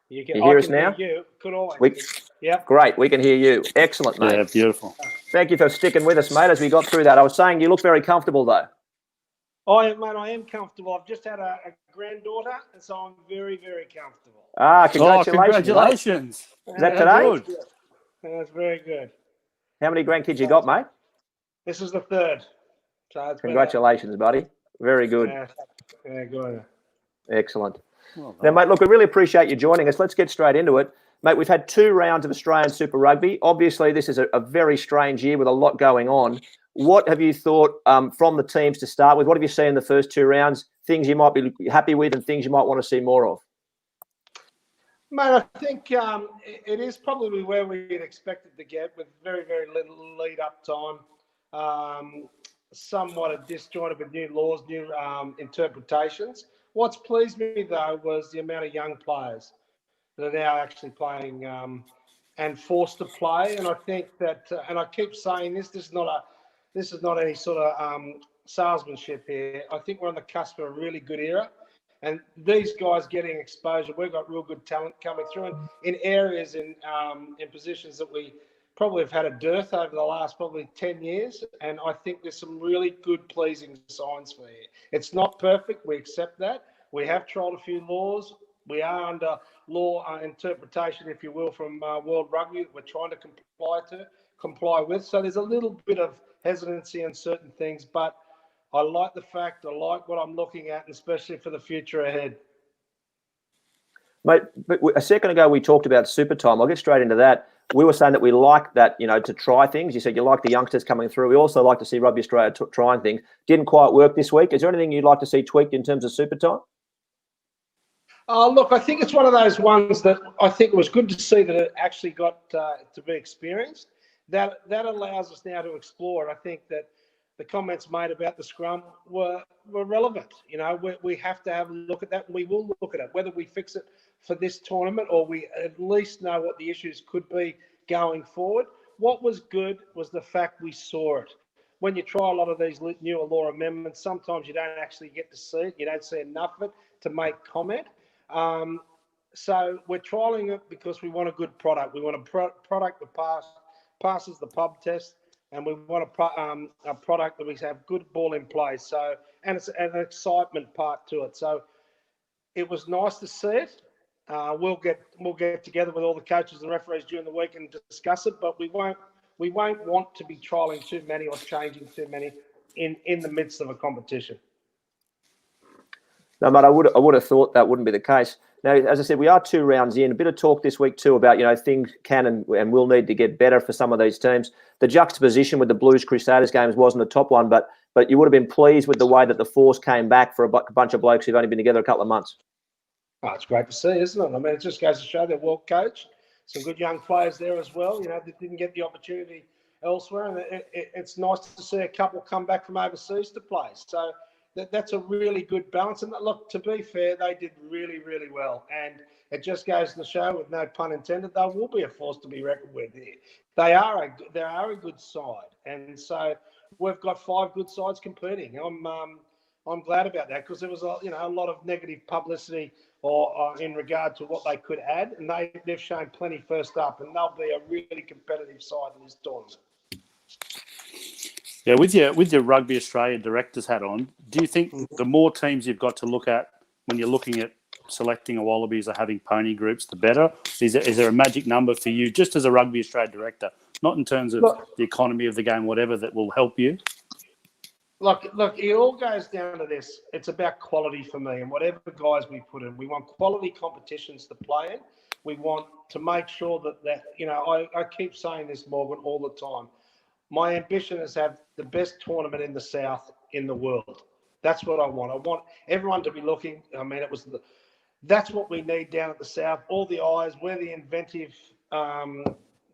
You hear us now? Hear you. Could always. Yep. Great. We can hear you. Excellent, mate. Yeah, beautiful. Thank you for sticking with us, mate, as we got through that. I was saying you look very comfortable, though. I am comfortable. I've just had a granddaughter, and so I'm very, very comfortable. Ah, congratulations. Oh, congratulations. Is that today? Good. That's very good. How many grandkids you got, mate? This is the third. So it's Congratulations, buddy. Very good. Yeah, good. Excellent. Well Now, mate, look, we really appreciate you joining us. Let's get straight into it. Mate, we've had 2 rounds of Australian Super Rugby. Obviously, this is a very strange year with a lot going on. What have you thought from the teams to start with? What have you seen in the first 2 rounds? Things you might be happy with and things you might want to see more of? Mate, I think it is probably where we'd expected to get with very, very little lead-up time. Somewhat a disjointed with new laws, new interpretations. What's pleased me, though, was the amount of young players that are now actually playing and forced to play. And I think that, and I keep saying this is not any sort of salesmanship here. I think we're on the cusp of a really good era. And these guys getting exposure, we've got real good talent coming through in areas in positions that we probably have had a dearth over the last probably 10 years. And I think there's some really good, pleasing signs for here. It's not perfect. We accept that. We have tried a few laws. We are under law interpretation, if you will, from World Rugby that we're trying to comply with. So there's a little bit of hesitancy in certain things, but I like the fact, I like what I'm looking at, and especially for the future ahead. Mate, but a second ago we talked about super time. I'll get straight into that. We were saying that we like that, to try things. You said you like the youngsters coming through. We also like to see Rugby Australia trying things. Didn't quite work this week. Is there anything you'd like to see tweaked in terms of super time? Look, I think it's one of those ones that I think it was good to see that it actually got to be experienced. that allows us now to explore. I think that the comments made about the scrum were relevant. You know, we have to have a look at that, and we will look at it, whether we fix it for this tournament or we at least know what the issues could be going forward. What was good was the fact we saw it. When you try a lot of these newer law amendments, sometimes you don't actually get to see it. You don't see enough of it to make comment. So we're trialling it because we want a good product. We want a product that passes the pub test, and we want a product that we have good ball in play. So, and it's an excitement part to it. So it was nice to see it. We'll get together with all the coaches and referees during the week and discuss it, but we won't want to be trialling too many or changing too many in the midst of a competition. No, mate, I would have thought that wouldn't be the case. Now, as I said, we are 2 rounds in. A bit of talk this week too about, you know, things can and will need to get better for some of these teams. The juxtaposition with the Blues Crusaders games wasn't a top one, but you would have been pleased with the way that the Force came back for a bunch of blokes who've only been together a couple of months. Oh, it's great to see, isn't it? I mean, it just goes to show they're well coached. Some good young players there as well, you know, that didn't get the opportunity elsewhere. And it's nice to see a couple come back from overseas to play. So that's a really good balance. And look, to be fair, they did really, really well. And it just goes to show, with no pun intended, they will be a force to be reckoned with here. They are a good side. And so we've got 5 good sides competing. I'm glad about that, because there was a lot of negative publicity or in regard to what they could add, and they've shown plenty first up, and they'll be a really competitive side in this tournament. Yeah, with your Rugby Australia director's hat on, do you think the more teams you've got to look at when you're looking at selecting a Wallabies or having pony groups, the better? Is there a magic number for you, just as a Rugby Australia director, not in terms of the economy of the game, whatever, that will help you? Look, it all goes down to this. It's about quality for me, and whatever guys we put in. We want quality competitions to play in. We want to make sure that you know, I keep saying this, Morgan, all the time. My ambition is to have the best tournament in the South in the world. That's what I want. I want everyone to be looking. I mean, that's what we need down at the South. All the eyes. We're the inventive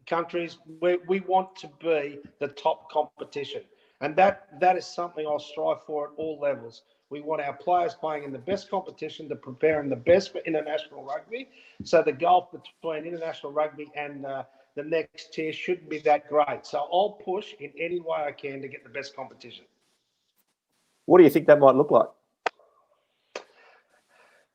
countries. We want to be the top competition. And that is something I'll strive for at all levels. We want our players playing in the best competition to prepare them the best for international rugby. So the gulf between international rugby and the next tier shouldn't be that great. So I'll push in any way I can to get the best competition. What do you think that might look like?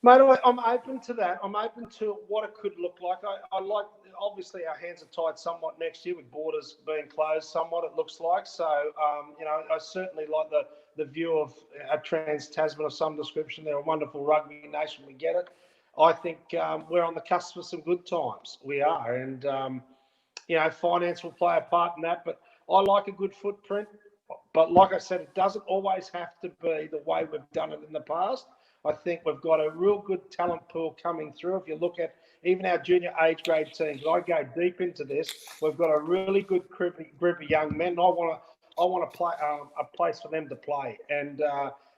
Mate, I'm open to that. I'm open to what it could look like. I like, obviously, our hands are tied somewhat next year with borders being closed somewhat, it looks like. So, you know, I certainly like the view of a trans-Tasman of some description. They're a wonderful rugby nation. We get it. I think we're on the cusp of some good times. We are. And, you know, finance will play a part in that. But I like a good footprint. But like I said, it doesn't always have to be the way we've done it in the past. I think we've got a real good talent pool coming through. If you look at even our junior age grade teams, I go deep into this. We've got a really good group of young men. I want to play a place for them to play. And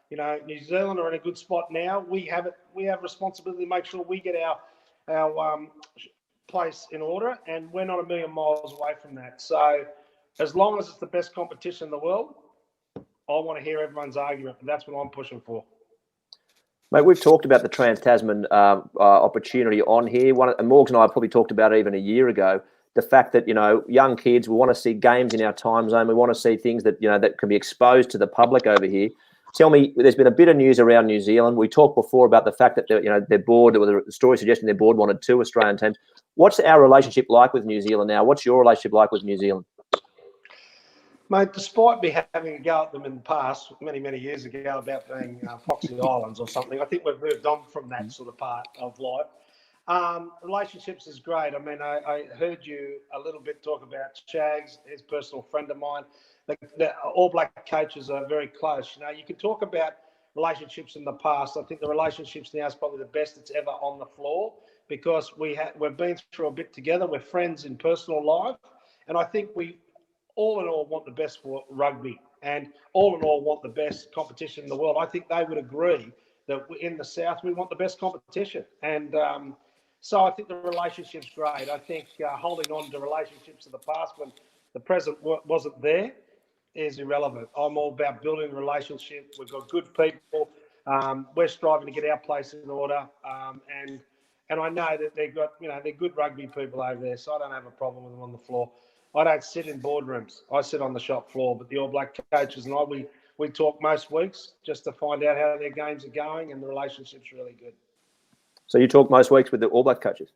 you know, New Zealand are in a good spot now. We have responsibility to make sure we get our place in order, and we're not a million miles away from that. So, as long as it's the best competition in the world, I want to hear everyone's argument, and that's what I'm pushing for. Mate, we've talked about the Trans-Tasman opportunity on here. And Morgs and I probably talked about it even a year ago. The fact that, you know, young kids, we want to see games in our time zone. We want to see things that, you know, that can be exposed to the public over here. Tell me, there's been a bit of news around New Zealand. We talked before about the fact that, you know, their board, there was a story suggesting their board wanted 2 Australian teams. What's our relationship like with New Zealand now? What's your relationship like with New Zealand? Mate, despite me having a go at them in the past, many, many years ago, about being Foxy Islands or something, I think we've moved on from that sort of part of life. Relationships is great. I mean, I heard you a little bit talk about Shags, his personal friend of mine. The All Black coaches are very close. You know, you can talk about relationships in the past. I think the relationships now is probably the best it's ever on the floor, because we've been through a bit together. We're friends in personal life. And I think we, all in all, want the best for rugby, and all in all want the best competition in the world. I think they would agree that in the South we want the best competition, and so I think the relationship's great. I think holding on to relationships of the past, when the present wasn't there is irrelevant. I'm all about building a relationship. We've got good people. We're striving to get our place in order, and I know that they've got, they're good rugby people over there, so I don't have a problem with them on the floor. I don't sit in boardrooms. I sit on the shop floor, but the All Black coaches and I, we talk most weeks just to find out how their games are going, and the relationship's really good. So you talk most weeks with the All Black coaches?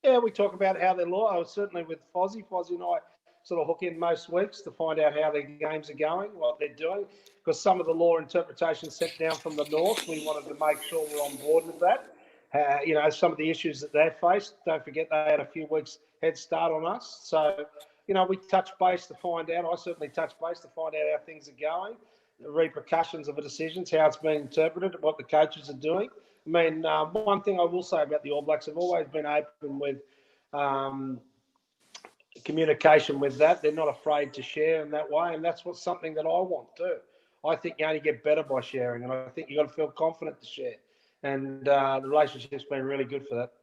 Yeah, we talk about how they're law. I was certainly with Fozzie. Fozzie and I sort of hook in most weeks to find out how their games are going, what they're doing, because some of the law interpretation sent down from the north, we wanted to make sure we're on board with that. Some of the issues that they faced, don't forget they had a few weeks head start on us. So, we touch base to find out. I certainly touch base to find out how things are going, the repercussions of the decisions, how it's being interpreted, what the coaches are doing. I mean, one thing I will say about the All Blacks, have always been open with communication with that. They're not afraid to share in that way, and that's something that I want too. I think you only get better by sharing, and I think you've got to feel confident to share. And the relationship's been really good for that.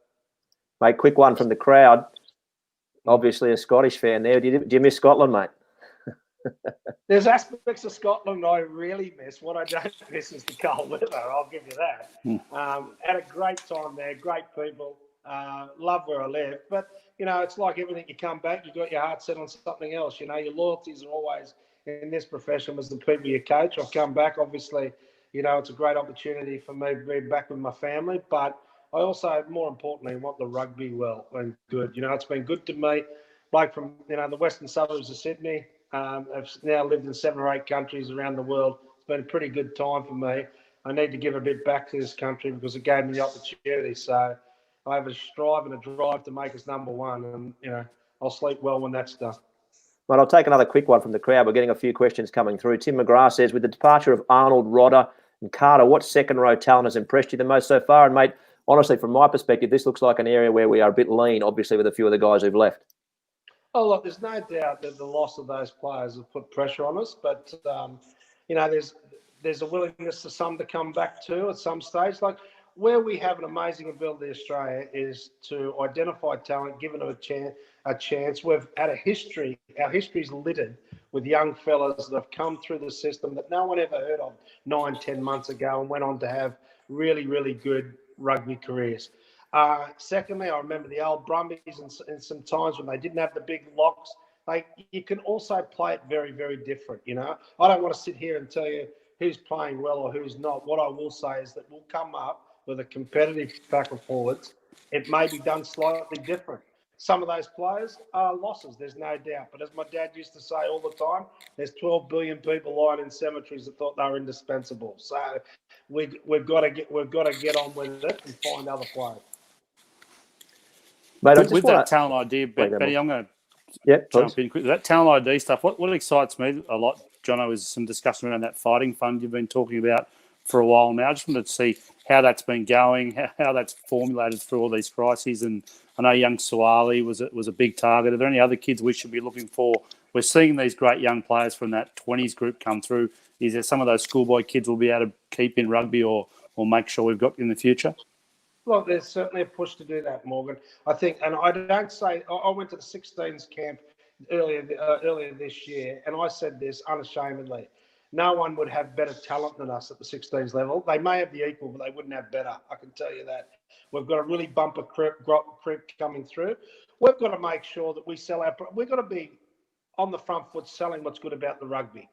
Mate, quick one from the crowd. Obviously a Scottish fan there. Do you miss Scotland, mate? There's aspects of Scotland I really miss. What I don't miss is the cold weather, I'll give you that. Had a great time there, great people, love where I live. But, it's like everything, you come back, you got your heart set on something else. Your loyalties are always in this profession was the people you coach. I've come back, obviously, it's a great opportunity for me to be back with my family. But I also, more importantly, want the rugby well and good. It's been good to me. Like from, the western suburbs of Sydney, I've now lived in 7 or 8 countries around the world. It's been a pretty good time for me. I need to give a bit back to this country because it gave me the opportunity. So I have a strive and a drive to make us number one. And, I'll sleep well when that's done. Mate, I'll take another quick one from the crowd. We're getting a few questions coming through. Tim McGrath says, with the departure of Arnold, Rodder and Carter, what second row talent has impressed you the most so far? And, mate, honestly, from my perspective, this looks like an area where we are a bit lean, obviously, with a few of the guys who've left. Oh, look, there's no doubt that the loss of those players have put pressure on us. But, there's a willingness to some to come back too at some stage. Like, where we have an amazing ability in Australia is to identify talent, give them a chance. We've had a history. Our history's littered with young fellas that have come through the system that no one ever heard of 9-10 months ago and went on to have really, really good rugby careers. Secondly, I remember the old Brumbies and some times when they didn't have the big locks. You can also play it very, very different, I don't want to sit here and tell you who's playing well or who's not. What I will say is that we'll come up with a competitive pack of forwards. It may be done slightly different. Some of those players are losses, there's no doubt. But as my dad used to say all the time, there's 12 billion people lying in cemeteries that thought they were indispensable. So we've got to get on with it and find other players. Mate, with that talent idea, Betty, I'm going to jump in quickly. That talent ID stuff, what excites me a lot, Jono, is some discussion around that fighting fund you've been talking about for a while now. I just wanted to see how that's been going, how that's formulated through all these crises. And I know young Suwali was a big target. Are there any other kids we should be looking for? We're seeing these great young players from that 20s group come through. Is there some of those schoolboy kids we'll be able to keep in rugby or make sure we've got in the future? Well, there's certainly a push to do that, Morgan. I think, and I don't say, I went to the 16s camp earlier this year, and I said this unashamedly. No one would have better talent than us at the 16s level. They may have the equal, but they wouldn't have better. I can tell you that. We've got a really bumper creep coming through. We've got to make sure that we sell our. We've got to be on the front foot selling what's good about the rugby.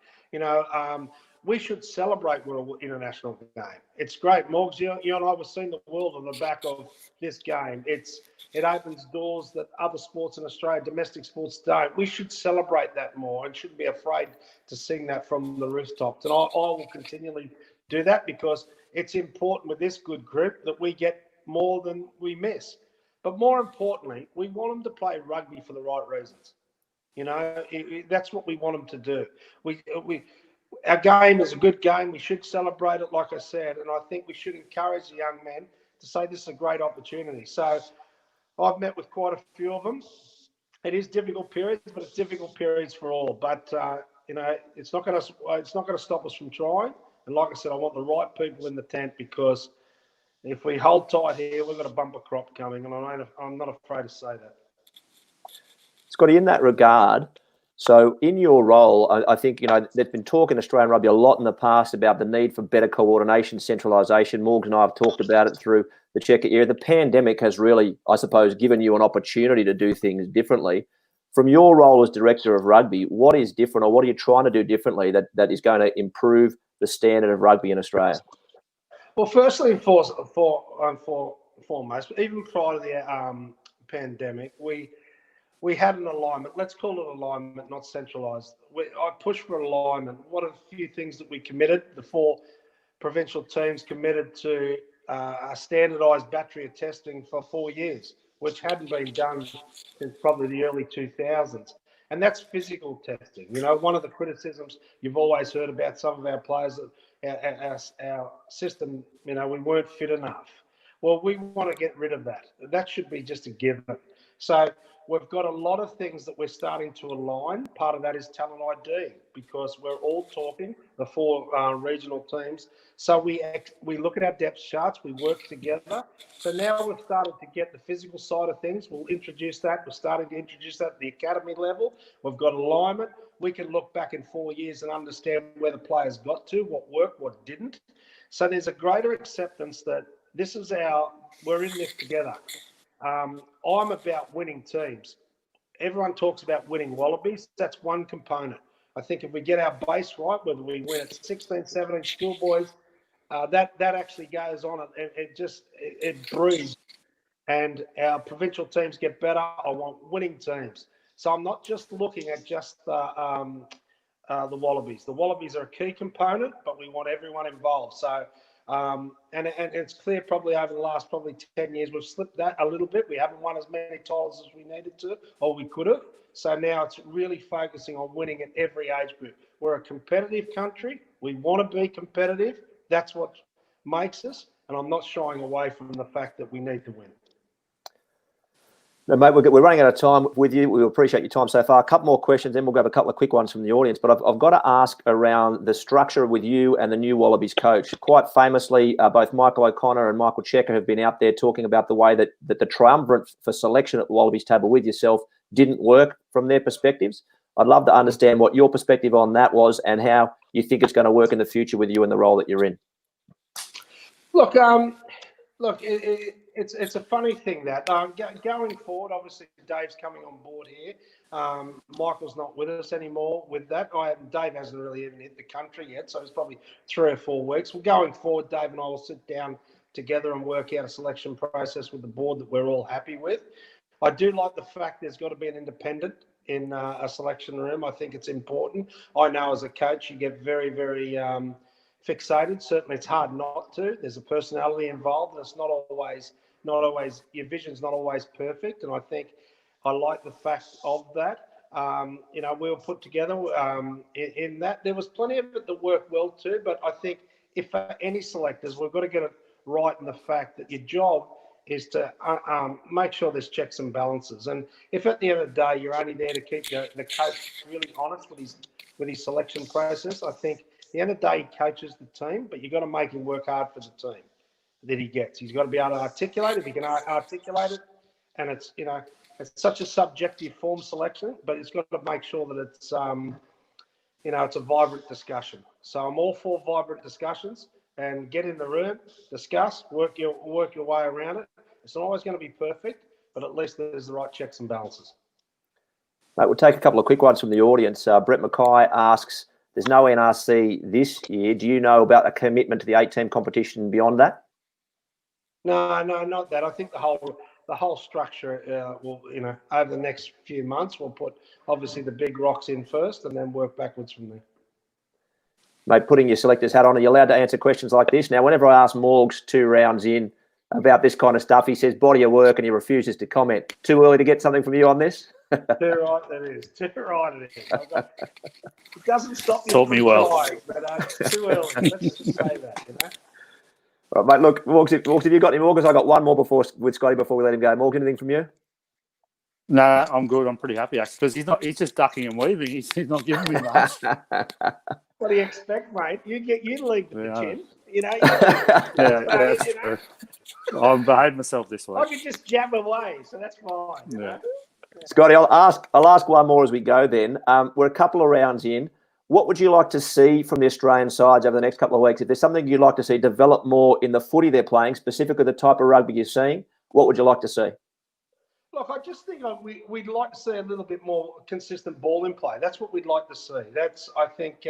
We should celebrate World International game. It's great. Morgs, you and I were seeing the world on the back of this game. It opens doors that other sports in Australia, domestic sports, don't. We should celebrate that more and shouldn't be afraid to sing that from the rooftops. And I will continually do that because it's important with this good group that we get more than we miss. But more importantly, we want them to play rugby for the right reasons. That's what we want them to do. Our game is a good game. We should celebrate it, like I said, and I think we should encourage the young men to say this is a great opportunity. So I've met with quite a few of them. It is difficult periods, but it's difficult periods for all. But it's not going to stop us from trying. And like I said, I want the right people in the tent because if we hold tight here, we've got a bumper crop coming, and I'm not afraid to say that. Scotty, in that regard, So in your role, I think, there's been talk in Australian rugby a lot in the past about the need for better coordination, centralisation. Morgan and I have talked about it through the Checker era. The pandemic has really, I suppose, given you an opportunity to do things differently. From your role as director of rugby, what is different, or what are you trying to do differently that is going to improve the standard of rugby in Australia? Well, firstly, foremost, even prior to the pandemic, we had an alignment. Let's call it alignment, not centralised. I pushed for alignment. What are the few things that we committed? The 4 provincial teams committed to a standardised battery of testing for 4 years, which hadn't been done since probably the early 2000s. And that's physical testing. One of the criticisms you've always heard about some of our players, our system, we weren't fit enough. Well, we want to get rid of that. That should be just a given. So we've got a lot of things that we're starting to align. Part of that is talent ID, because we're all talking, the 4 regional teams. So we look at our depth charts, we work together. So now we've started to get the physical side of things. We'll introduce that. We're starting to introduce that at the academy level. We've got alignment. We can look back in 4 years and understand where the players got to, what worked, what didn't. So there's a greater acceptance that we're in this together. I'm about winning teams. Everyone talks about winning Wallabies. That's one component. I think if we get our base right, whether we win at 16, 17 schoolboys, that actually goes on. It breeds. And our provincial teams get better. I want winning teams. So I'm not just looking at just the Wallabies. The Wallabies are a key component, but we want everyone involved. So, and it's clear probably over the last 10 years, we've slipped that a little bit. We haven't won as many titles as we needed to, or we could have. So now it's really focusing on winning at every age group. We're a competitive country. We want to be competitive. That's what makes us. And I'm not shying away from the fact that we need to win. No, mate, we're running out of time with you. We appreciate your time so far. A couple more questions, then we'll grab a couple of quick ones from the audience. But I've got to ask around the structure with you and the new Wallabies coach. Quite famously, both Michael O'Connor and Michael Checker have been out there talking about the way that the triumvirate for selection at the Wallabies table with yourself didn't work from their perspectives. I'd love to understand what your perspective on that was and how you think it's going to work in the future with you in the role that you're in. Look, it's a funny thing that going forward, obviously Dave's coming on board here. Michael's not with us anymore with that. Dave hasn't really even hit the country yet, so it's probably 3 or 4 weeks. Well, going forward, Dave and I will sit down together and work out a selection process with the board that we're all happy with. I do like the fact there's got to be an independent in a selection room. I think it's important. I know as a coach, you get very, very fixated. Certainly, it's hard not to. There's a personality involved, and it's not always your vision's not always perfect. And I think I like the fact of that. We were put together in that. There was plenty of it that worked well too. But I think if for any selectors, we've got to get it right in the fact that your job is to make sure there's checks and balances. And if at the end of the day you're only there to keep the coach really honest with his selection process, I think at the end of the day he coaches the team, but you've got to make him work hard for the team that he gets. He's got to be able to articulate. If he can articulate it, and it's such a subjective form selection, but it's got to make sure that it's it's a vibrant discussion. So I'm all for vibrant discussions. And get in the room, discuss, work your way around it. It's not always going to be perfect, but at least there's the right checks and balances. Mate, we'll take a couple of quick ones from the audience. Brett Mackay asks, there's no NRC this year. Do you know about a commitment to the 8-team competition beyond that? No, not that. I think the whole structure will, over the next few months, we'll put obviously the big rocks in first and then work backwards from there. Mate, putting your selector's hat on, are you allowed to answer questions like this? Now, whenever I ask Morgs 2 rounds in about this kind of stuff, he says body of work and he refuses to comment. Too early to get something from you on this? Too right that is. Too right it is. It doesn't stop you Taught me well. trying, but too early. Let's just say that, Right, mate, look, Morgs, have you got any more? Because I got one more with Scotty before we let him go. Morgs, anything from you? No, I'm good. I'm pretty happy actually because he's just ducking and weaving. He's not giving me much. What do you expect, mate? You lead the chin. That's true. I'll behave myself this way. I could just jab away, so that's fine. Scotty, I'll ask one more as we go then. We're a couple of rounds in. What would you like to see from the Australian sides over the next couple of weeks? If there's something you'd like to see develop more in the footy they're playing, specifically the type of rugby you're seeing, what would you like to see? Look, I just think we'd like to see a little bit more consistent ball in play. That's what we'd like to see. I think,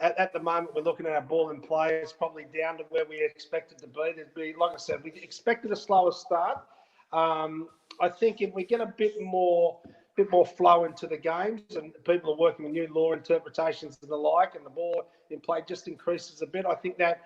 at the moment, we're looking at our ball in play. It's probably down to where we expect it to be. There'd be, like I said, we expected a slower start. I think if we get a bit more flow into the games and people are working with new law interpretations and the like, and the ball in play just increases a bit, I think that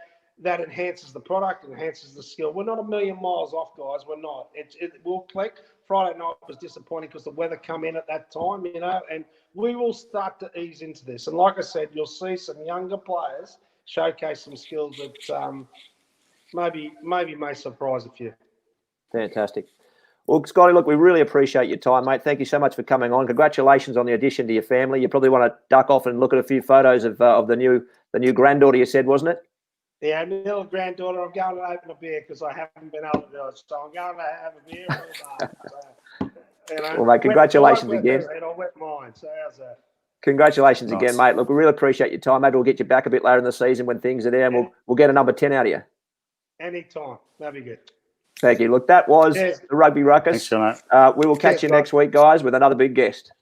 enhances the product, enhances the skill. We're not a million miles off, guys. We're not. It will click. Friday night was disappointing because the weather come in at that time, and we will start to ease into this. And like I said, you'll see some younger players showcase some skills that maybe may surprise a few. Fantastic. Well, Scotty, look, we really appreciate your time, mate. Thank you so much for coming on. Congratulations on the addition to your family. You probably want to duck off and look at a few photos of the new granddaughter you said, wasn't it? Yeah, my little granddaughter, I'm going to open a beer because I haven't been able to do it. So I'm going to have a beer. Well, mate, congratulations again. I'll wet mine. So how's that? Congratulations again, mate. Look, we really appreciate your time. Maybe we'll get you back a bit later in the season when things are there, and we'll get a number 10 out of you. Anytime. That'd be good. Thank you. Look, that was the Rugby Ruckus. Thanks, we will catch you next week, guys, with another big guest.